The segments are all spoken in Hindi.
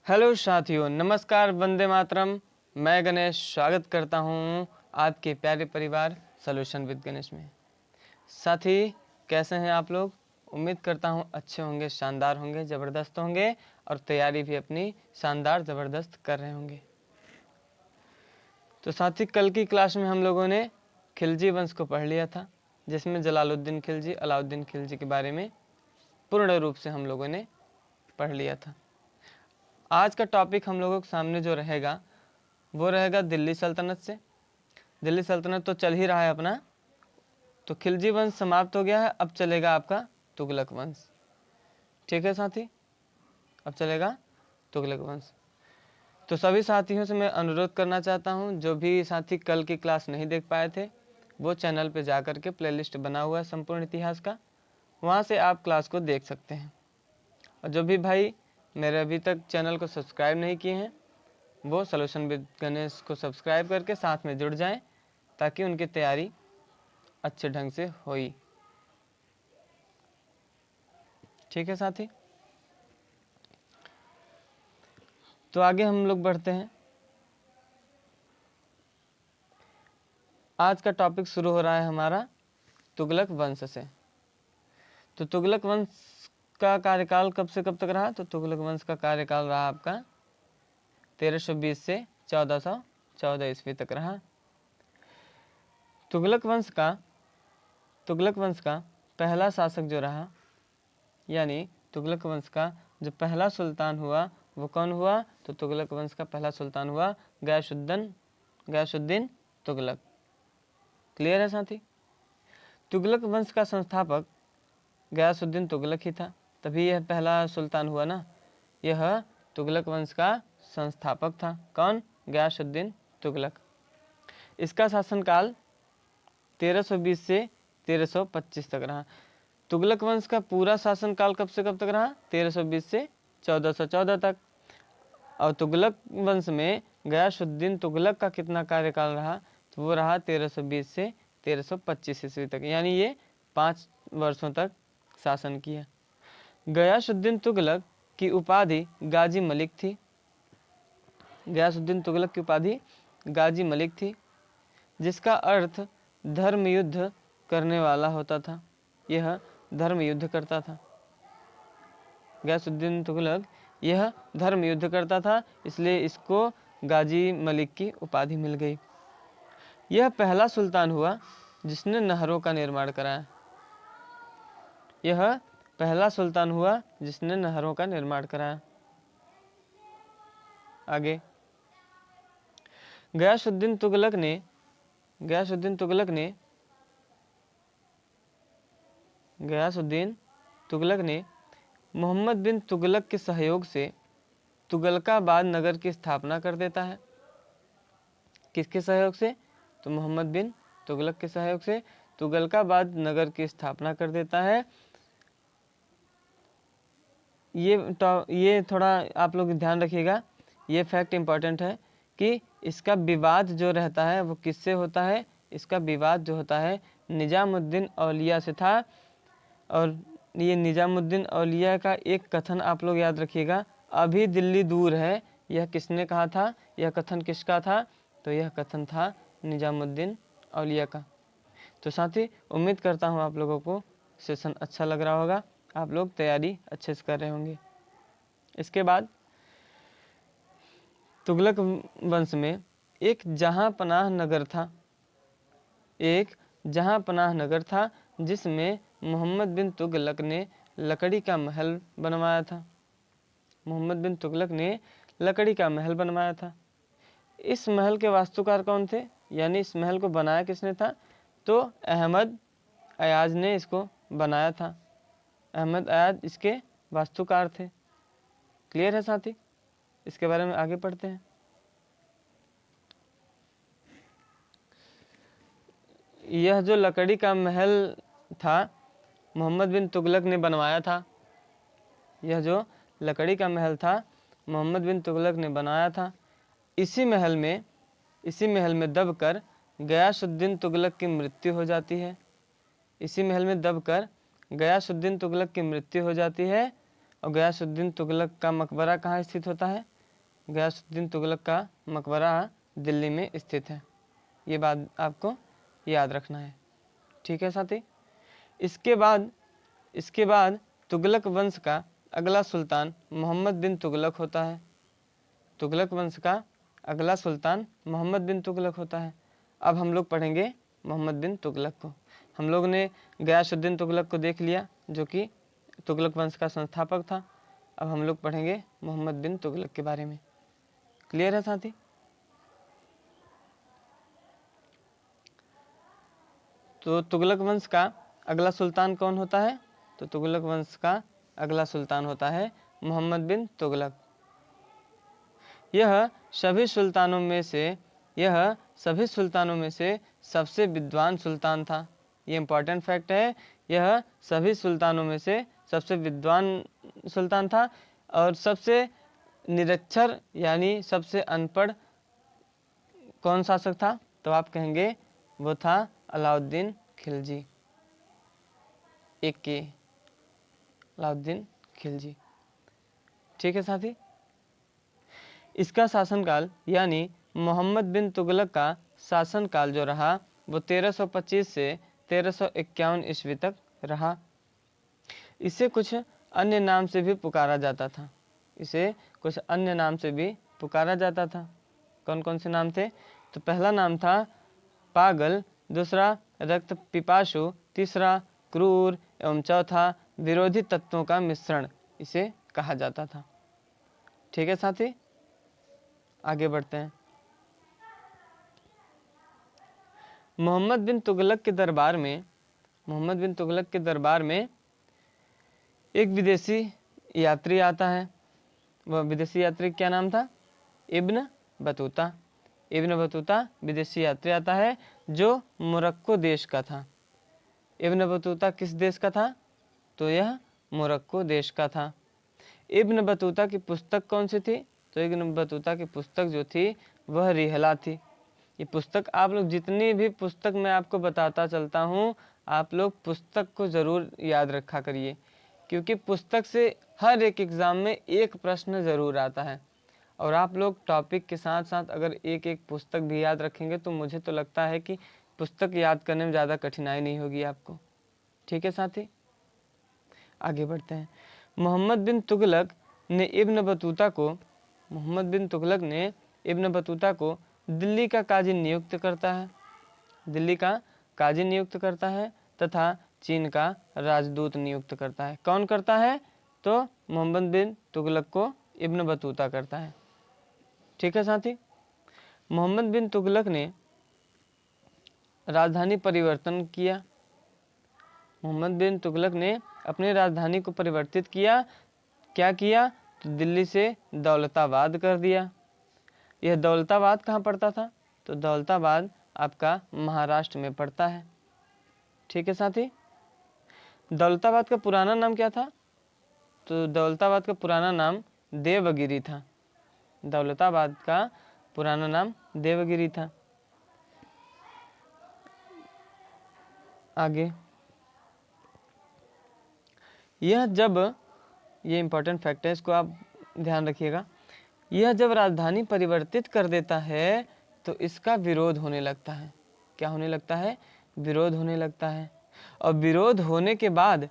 हेलो साथियों, नमस्कार, वंदे मातरम। मैं गणेश स्वागत करता हूं आपके प्यारे परिवार सॉल्यूशन विद गणेश में। साथी, कैसे हैं आप लोग? उम्मीद करता हूं अच्छे होंगे, शानदार होंगे, ज़बरदस्त होंगे और तैयारी भी अपनी शानदार ज़बरदस्त कर रहे होंगे। तो साथी, कल की क्लास में हम लोगों ने खिलजी वंश को पढ़ लिया था, जिसमें जलालुद्दीन खिलजी, अलाउद्दीन खिलजी के बारे में पूर्ण रूप से हम लोगों ने पढ़ लिया था। आज का टॉपिक हम लोगों के सामने जो रहेगा वो रहेगा दिल्ली सल्तनत से। दिल्ली सल्तनत तो चल ही रहा है अपना, तो खिलजी वंश समाप्त हो गया है। अब चलेगा आपका तुगलक वंश। ठीक है साथी, अब चलेगा तुगलक वंश। तो सभी साथियों से मैं अनुरोध करना चाहता हूं, जो भी साथी कल की क्लास नहीं देख पाए थे वो चैनल पे जा कर के प्लेलिस्ट बना हुआ है संपूर्ण इतिहास का, वहाँ से आप क्लास को देख सकते हैं। और जो भी भाई मेरे अभी तक चैनल को सब्सक्राइब नहीं किए हैं वो सॉल्यूशन विद गणेश को सब्सक्राइब करके साथ में जुड़ जाएं, ताकि उनकी तैयारी अच्छे ढंग से होई। ठीक है साथी, तो आगे हम लोग बढ़ते हैं। आज का टॉपिक शुरू हो रहा है हमारा तुगलक वंश से। तो तुगलक वंश का कार्यकाल कब से कब तक रहा? तो तुगलक वंश का कार्यकाल रहा आपका 1320 से 1414 ईस्वी तक रहा। तुगलक वंश का पहला शासक जो रहा, यानी तुगलक वंश का जो पहला सुल्तान हुआ वो कौन हुआ? तो तुगलक वंश का पहला सुल्तान हुआ गयासुद्दीन तुगलक। क्लियर है साथी? तुगलक वंश का संस्थापक गयासुद्दीन तुगलक ही था, तभी यह पहला सुल्तान हुआ ना। यह तुगलक वंश का संस्थापक था। कौन? गयासुद्दीन तुगलक। इसका शासनकाल 1320 से 1325 तक रहा। तुगलक वंश का पूरा शासनकाल कब से कब तक रहा? 1320 से 1414 तक। और तुगलक वंश में गयासुद्दीन तुगलक का कितना कार्यकाल रहा? तो वो रहा 1320 से 1325 ईस्वी तक, यानी ये 5 वर्षों तक शासन किया। गयासुद्दीन तुगलक की उपाधि गाजी मलिक थी। गयासुद्दीन तुगलक की उपाधि गाजी मलिक थी, जिसका अर्थ धर्म युद्ध करने वाला होता था। यह धर्म युद्ध करता था। गयासुद्दीन तुगलक यह धर्म युद्ध करता था, इसलिए इसको गाजी मलिक की उपाधि मिल गई। यह पहला सुल्तान हुआ जिसने नहरों का निर्माण कराया। यह पहला सुल्तान हुआ जिसने नहरों का निर्माण कराया। आगे, गयासुद्दीन तुगलक ने मोहम्मद बिन तुगलक के सहयोग से तुगलकाबाद नगर की स्थापना कर देता है। किसके सहयोग से? तो मोहम्मद बिन तुगलक के सहयोग से तुगलकाबाद नगर की स्थापना कर देता है। ये थोड़ा आप लोग ध्यान रखिएगा, ये फैक्ट इम्पॉर्टेंट है कि इसका विवाद जो रहता है वो किससे होता है? इसका विवाद जो होता है निजामुद्दीन औलिया से था। और ये निजामुद्दीन औलिया का एक कथन आप लोग याद रखिएगा, अभी दिल्ली दूर है। यह किसने कहा था? यह कथन किसका था? तो यह कथन था निजामुद्दीन औलिया का। तो साथी, उम्मीद करता हूँ आप लोगों को सेशन अच्छा लग रहा होगा, आप लोग तैयारी अच्छे से कर रहे होंगे। इसके बाद तुगलक वंश में एक जहांपनाह नगर था, जिसमें मोहम्मद बिन तुगलक ने लकड़ी का महल बनवाया था। इस महल के वास्तुकार कौन थे? यानी इस महल को बनाया किसने था? तो अहमद अयाज ने इसको बनाया था। अहमद अयाज इसके वास्तुकार थे। क्लियर है साथी? इसके बारे में आगे पढ़ते हैं। यह जो लकड़ी का महल था मोहम्मद बिन तुगलक ने बनवाया था। यह जो लकड़ी का महल था मोहम्मद बिन तुगलक ने बनाया था। इसी महल में दबकर गयासुद्दीन तुगलक की मृत्यु हो जाती है। इसी महल में दबकर गयासुद्दीन तुगलक की मृत्यु हो जाती है। और गयासुद्दीन तुगलक का मकबरा कहाँ स्थित होता है? गयासुद्दीन तुगलक का मकबरा दिल्ली में स्थित है। ये बात आपको याद रखना है, ठीक है साथी। इसके बाद तुगलक वंश का अगला सुल्तान मोहम्मद बिन तुगलक होता है। तुगलक वंश का अगला सुल्तान मोहम्मद बिन तुगलक होता है। अब हम लोग पढ़ेंगे मोहम्मद बिन तुगलक को। हम लोग ने गयासुद्दीन तुगलक को देख लिया जो कि तुगलक वंश का संस्थापक था। अब हम लोग पढ़ेंगे मोहम्मद बिन तुगलक के बारे में। क्लियर है साथी? तो तुगलक वंश का अगला सुल्तान कौन होता है? तो तुगलक वंश का अगला सुल्तान होता है मोहम्मद बिन तुगलक। यह सभी सुल्तानों में से सबसे विद्वान सुल्तान था। ये इम्पॉर्टेंट फैक्ट है, यह सभी सुल्तानों में से सबसे विद्वान सुल्तान था। और सबसे निरक्षर यानी सबसे अनपढ़ कौन शासक था? तो आप कहेंगे वो था अलाउद्दीन खिलजी। अलाउद्दीन खिलजी, ठीक है साथी। इसका शासनकाल यानी मोहम्मद बिन तुगलक का शासनकाल जो रहा वो 1325 से 1351 ईस्वी तक रहा। इसे कुछ अन्य नाम से भी पुकारा जाता था। कौन कौन से नाम थे? तो पहला नाम था पागल, दूसरा रक्त पिपासु, तीसरा क्रूर एवं चौथा विरोधी तत्वों का मिश्रण इसे कहा जाता था। ठीक है साथी, आगे बढ़ते हैं। मोहम्मद बिन तुगलक के दरबार में एक विदेशी यात्री आता है। वह विदेशी यात्री क्या नाम था? इब्न बतूता विदेशी यात्री आता है जो मोरक्को देश का था। इब्न बतूता किस देश का था? तो यह मोरक्को देश का था। इब्न बतूता की पुस्तक कौन सी थी? तो इब्न बतूता की पुस्तक जो थी वह रिहला थी। ये पुस्तक आप लोग जितनी भी पुस्तक मैं आपको बताता चलता हूँ, आप लोग पुस्तक को ज़रूर याद रखा करिए, क्योंकि पुस्तक से हर एक एग्ज़ाम में एक प्रश्न ज़रूर आता है। और आप लोग टॉपिक के साथ साथ अगर एक एक पुस्तक भी याद रखेंगे तो मुझे तो लगता है कि पुस्तक याद करने में ज़्यादा कठिनाई नहीं होगी आपको। ठीक है साथी, आगे बढ़ते हैं। मोहम्मद बिन तुगलक ने इब्न बतूता को दिल्ली का काजी नियुक्त करता है तथा चीन का राजदूत नियुक्त करता है। कौन करता है? तो मोहम्मद बिन तुगलक को इब्न बतूता करता है। ठीक है साथी, मोहम्मद बिन तुगलक ने राजधानी परिवर्तन किया। मोहम्मद बिन तुगलक ने अपनी राजधानी को परिवर्तित किया। क्या किया? तो दिल्ली से दौलताबाद कर दिया। यह दौलताबाद कहाँ पड़ता था? तो दौलताबाद आपका महाराष्ट्र में पड़ता है। ठीक है साथी, दौलताबाद का पुराना नाम क्या था? तो दौलताबाद का पुराना नाम देवगिरी था। दौलताबाद का पुराना नाम देवगिरी था। आगे ये इंपॉर्टेंट फैक्ट है, इसको आप ध्यान रखिएगा। यह जब राजधानी परिवर्तित कर देता है तो इसका विरोध होने लगता है। क्या होने लगता है? विरोध होने लगता है। और विरोध होने के बाद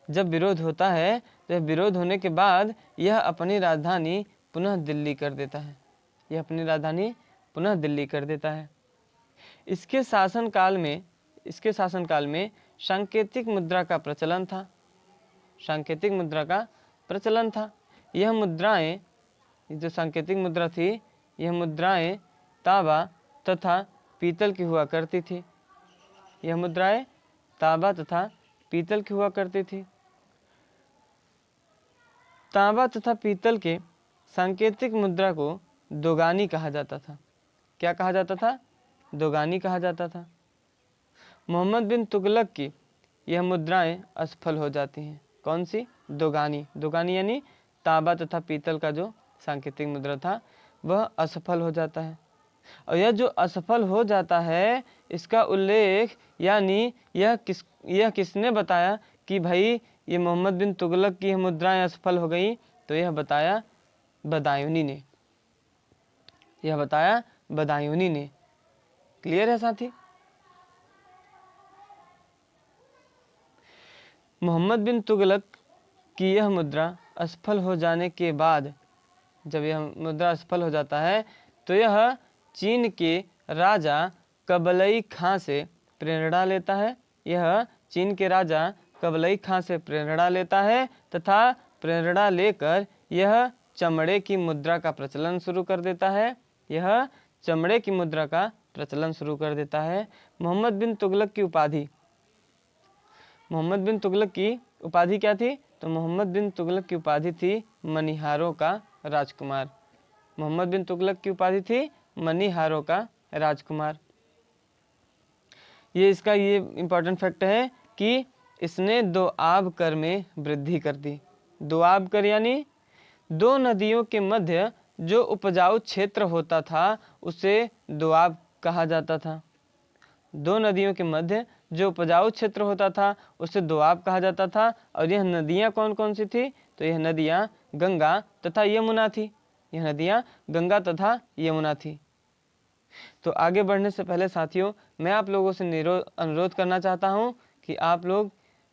जब विरोध होता है तो विरोध होने के बाद यह अपनी राजधानी पुनः दिल्ली कर देता है। इसके शासनकाल में सांकेतिक मुद्रा का प्रचलन था। यह मुद्राएं, जो सांकेतिक मुद्रा थी, यह मुद्राएं तांबा तथा पीतल की हुआ करती थी। तांबा तथा पीतल के सांकेतिक मुद्रा को दोगानी कहा जाता था। क्या कहा जाता था? दोगानी कहा जाता था। मोहम्मद बिन तुगलक की यह मुद्राएं असफल हो जाती हैं। कौन सी? दोगानी यानी तांबा तथा पीतल का जो सांकेतिक मुद्रा था वह असफल हो जाता है। और यह जो असफल हो जाता है इसका उल्लेख यानी यह किसने बताया कि भाई ये मोहम्मद बिन तुगलक की मुद्राएं असफल हो गई? तो यह बताया बदायूनी ने। यह बताया बदायूंनी ने। क्लियर है साथी? मोहम्मद बिन तुगलक की यह मुद्रा असफल हो जाने के बाद, जब यह मुद्रा असफल हो जाता है तो यह चीन के राजा कबलई खां से प्रेरणा लेता है। यह चीन के राजा कबलई खां से प्रेरणा लेता है तथा प्रेरणा लेकर यह चमड़े की मुद्रा का प्रचलन शुरू कर देता है। यह चमड़े की मुद्रा का प्रचलन शुरू कर देता है। मोहम्मद बिन तुगलक की उपाधि, मोहम्मद बिन तुगलक की उपाधि क्या थी? तो मोहम्मद बिन तुगलक की उपाधि थी मनीहारों का राजकुमार। मोहम्मद बिन तुगलक की उपाधि थी मनीहारों का राजकुमार। ये इसका ये इम्पोर्टेंट फैक्ट है कि इसने दोआब कर में वृद्धि कर दी। दोआब कर यानी दो नदियों के मध्य जो उपजाऊ क्षेत्र होता था उसे दोआब कहा जाता था। दो नदियों के मध्य जो उपजाऊ क्षेत्र होता था उसे दोआब कहा जाता था। और यह नदियाँ कौन कौन सी थी? तो यह नदियाँ गंगा तथा यमुना थी। यह नदियाँ गंगा तथा यमुना थी। तो आगे बढ़ने से पहले साथियों, मैं आप लोगों से अनुरोध करना चाहता हूँ कि आप लोग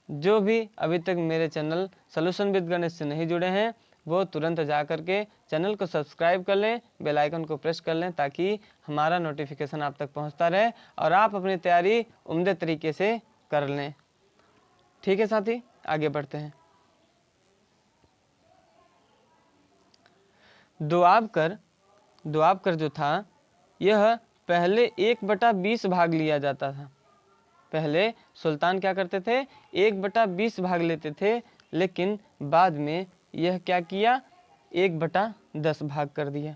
जो भी अभी तक मेरे चैनल सॉल्यूशन विद गणेश से नहीं जुड़े हैं वो तुरंत जा करके चैनल को सब्सक्राइब कर लें, बेल आइकन को प्रेस कर लें ताकि हमारा नोटिफिकेशन आप तक पहुंचता रहे और आप अपनी तैयारी उम्दे तरीके से कर लें। ठीक है साथी, आगे बढ़ते हैं। दोआब कर जो था यह पहले 1/20 भाग लिया जाता था। पहले सुल्तान क्या करते थे? 1/20 भाग लेते थे, लेकिन बाद में यह क्या किया? 1/10 भाग कर दिया।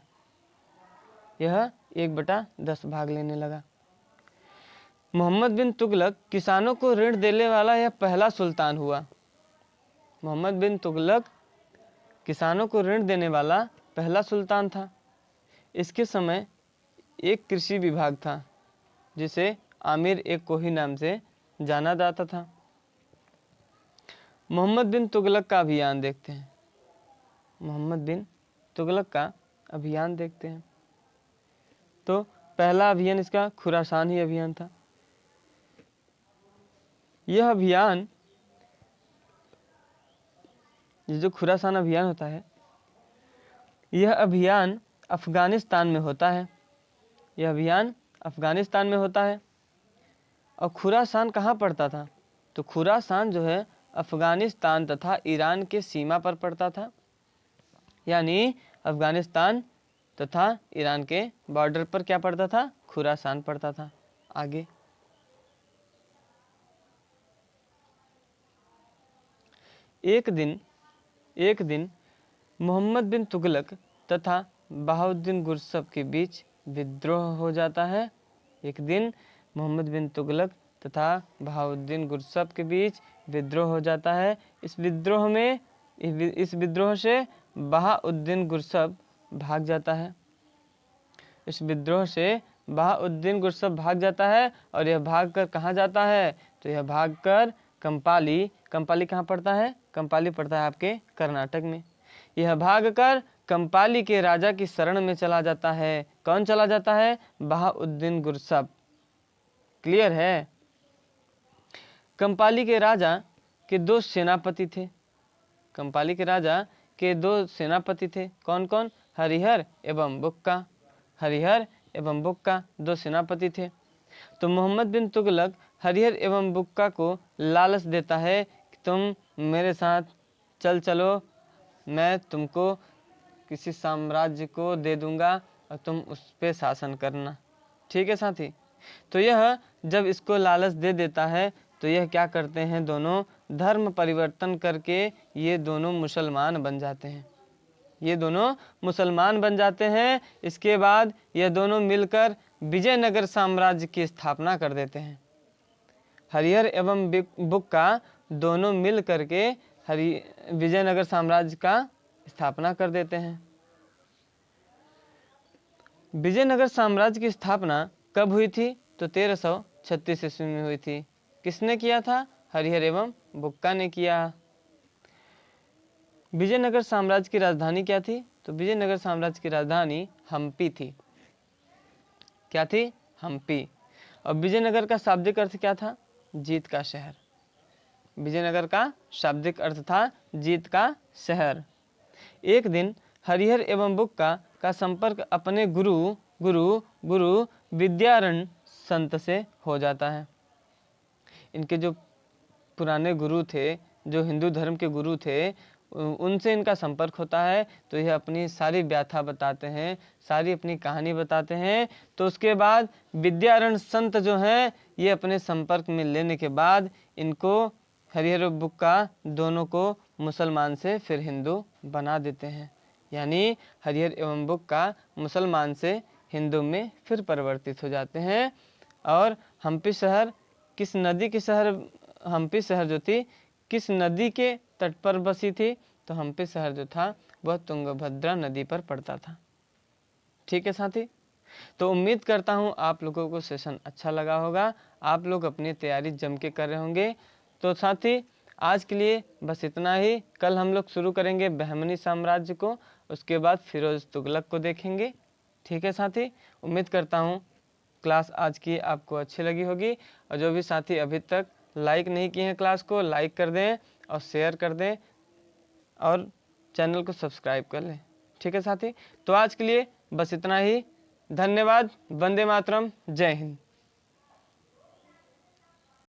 यह 1/10 भाग लेने लगा। मोहम्मद बिन तुगलक किसानों को ऋण देने वाला यह पहला सुल्तान हुआ। मोहम्मद बिन तुगलक किसानों को ऋण देने वाला पहला सुल्तान था। इसके समय एक कृषि विभाग था जिसे आमिर एक कोही नाम से जाना जाता था। मोहम्मद बिन तुगलक का अभियान देखते हैं। मोहम्मद बिन तुगलक का अभियान देखते हैं। तो पहला अभियान इसका खुरासान ही अभियान था। यह अभियान, जो खुरासान अभियान होता है, यह अभियान अफगानिस्तान में होता है। यह अभियान अफगानिस्तान में होता है। और खुरासान कहाँ पड़ता था? तो खुरासान जो है अफगानिस्तान तथा ईरान के सीमा पर पड़ता था। यानी अफगानिस्तान तथा ईरान के बॉर्डर पर क्या पड़ता था? खुरासान पड़ता था। आगे एक दिन मोहम्मद बिन तुगलक तथा बहाउद्दीन गुरसब के बीच विद्रोह हो जाता है। एक दिन मोहम्मद बिन तुगलक तथा बहाउद्दीन गुरसब के बीच विद्रोह हो जाता है। इस विद्रोह से बहाउद्दीन गुरसब भाग जाता है। इस विद्रोह से बहाउद्दीन गुरसब भाग जाता है। और यह भागकर कहाँ जाता है? तो यह भागकर कंपाली कहाँ पड़ता है? कंपाली पड़ता है आपके कर्नाटक में। यह भागकर कंपाली के राजा की शरण में चला जाता है। कौन चला जाता है? बहाउद्दीन गुरसब। क्लियर है? कंपाली के राजा के दो सेनापति थे। कंपाली के राजा के दो सेनापति थे। कौन कौन? हरिहर एवं बुक्का। हरिहर एवं बुक्का दो सेनापति थे। तो मोहम्मद बिन तुगलक हरिहर एवं बुक्का को लालच देता है कि तुम मेरे साथ चलो, मैं तुमको किसी साम्राज्य को दे दूंगा और तुम उस पर शासन करना। ठीक है साथी? तो यह जब इसको लालच दे देता है तो यह क्या करते हैं? दोनों धर्म परिवर्तन करके ये दोनों मुसलमान बन जाते हैं। ये दोनों मुसलमान बन जाते हैं। इसके बाद ये दोनों मिलकर विजयनगर साम्राज्य की स्थापना कर देते हैं। हरिहर एवं बुक्का दोनों मिल करके विजयनगर साम्राज्य का स्थापना कर देते हैं। विजयनगर साम्राज्य की स्थापना कब हुई थी? तो 1336 ईस्वी में हुई थी। किसने किया था? हरिहर एवं बुक्का ने किया। विजयनगर साम्राज्य की राजधानी क्या थी? तो विजयनगर साम्राज्य की राजधानी हम्पी थी। क्या थी? हम्पी। और विजयनगर का शाब्दिक अर्थ क्या था? जीत का शहर। विजयनगर का शाब्दिक अर्थ था जीत का शहर। एक दिन हरिहर एवं बुक्का का संपर्क अपने गुरु गुरु गुरु विद्यारण्य संत से हो जाता है। इनके जो पुराने गुरु थे, जो हिंदू धर्म के गुरु थे, उनसे इनका संपर्क होता है। तो यह अपनी सारी व्याथा बताते हैं, सारी अपनी कहानी बताते हैं। तो उसके बाद विद्यारण्य संत जो हैं, ये अपने संपर्क में लेने के बाद इनको हरिहर बुक्का दोनों को मुसलमान से फिर हिंदू बना देते हैं। यानी हरिहर एवं बुक्का मुसलमान से हिंदू में फिर परिवर्तित हो जाते हैं। और हम्पी शहर किस नदी के शहर, हम्पी शहर जो थी किस नदी के तट पर बसी थी? तो हम्पी शहर जो था वह तुंगभद्रा नदी पर पड़ता था। ठीक है साथी, तो उम्मीद करता हूँ आप लोगों को सेशन अच्छा लगा होगा, आप लोग अपनी तैयारी जम के कर रहे होंगे। तो साथी आज के लिए बस इतना ही। कल हम लोग शुरू करेंगे बहमनी साम्राज्य को, उसके बाद फिरोज तुगलक को देखेंगे। ठीक है साथी, उम्मीद करता हूँ क्लास आज की आपको अच्छी लगी होगी। और जो भी साथी अभी तक लाइक नहीं किए हैं क्लास को, लाइक कर दें और शेयर कर दें और चैनल को सब्सक्राइब कर लें। ठीक है साथी, तो आज के लिए बस इतना ही। धन्यवाद। वंदे मातरम। जय हिंद।